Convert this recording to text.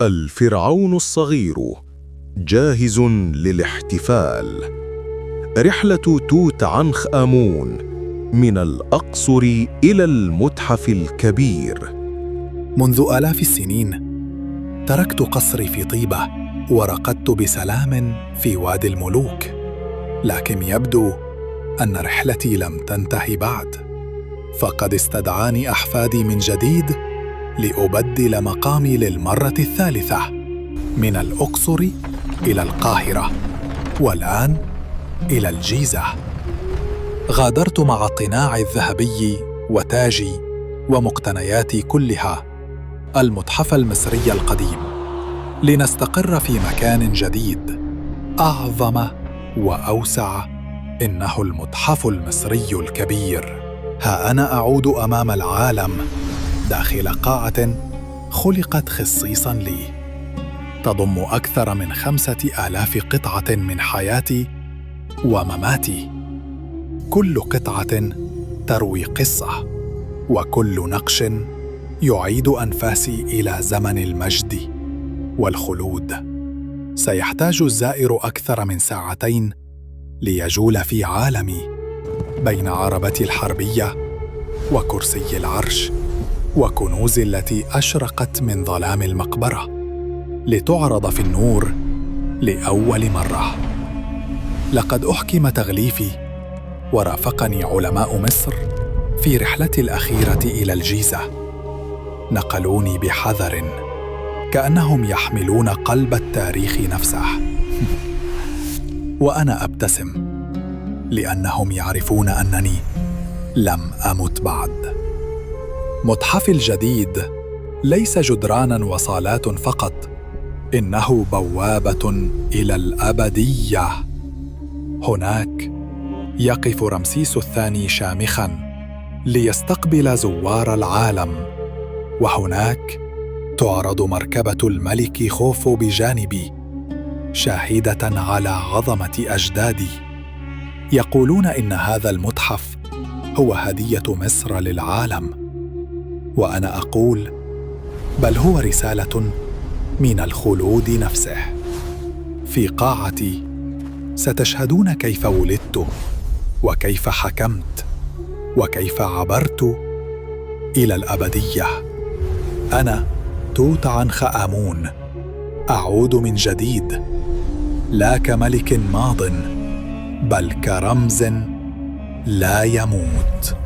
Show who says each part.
Speaker 1: الفرعون الصغير جاهز للاحتفال. رحلة توت عنخ آمون من الأقصر إلى المتحف الكبير.
Speaker 2: منذ آلاف السنين تركت قصري في طيبة ورقدت بسلام في وادي الملوك، لكن يبدو أن رحلتي لم تنتهي بعد، فقد استدعاني أحفادي من جديد لأبدل مقامي للمرة الثالثة من الأقصر إلى القاهرة، والآن إلى الجيزة. غادرت مع قناعي الذهبي وتاجي ومقتنياتي كلها المتحف المصري القديم، لنستقر في مكان جديد أعظم وأوسع. إنه المتحف المصري الكبير. ها أنا أعود أمام العالم داخل قاعة خلقت خصيصاً لي، تضم أكثر من 5000 قطعة من حياتي ومماتي. كل قطعة تروي قصة، وكل نقش يعيد أنفاسي إلى زمن المجد والخلود. سيحتاج الزائر أكثر من ساعتين ليجول في عالمي بين عربتي الحربية وكرسي العرش وكنوز التي أشرقت من ظلام المقبرة، لتعرض في النور لأول مرة. لقد أحكم تغليفي، ورافقني علماء مصر في رحلتي الأخيرة إلى الجيزة. نقلوني بحذر، كأنهم يحملون قلب التاريخ نفسه. وأنا أبتسم، لأنهم يعرفون أنني لم أمت بعد. متحفي الجديد ليس جدرانا وصالات فقط، إنه بوابة إلى الأبدية. هناك يقف رمسيس الثاني شامخاً ليستقبل زوار العالم، وهناك تعرض مركبة الملك خوفو بجانبي، شاهدة على عظمة أجدادي. يقولون إن هذا المتحف هو هدية مصر للعالم، وأنا أقول بل هو رسالة من الخلود نفسه. في قاعتي ستشهدون كيف ولدت، وكيف حكمت، وكيف عبرت إلى الأبدية. أنا توت عنخ آمون، أعود من جديد، لا كملك ماضٍ، بل كرمز لا يموت.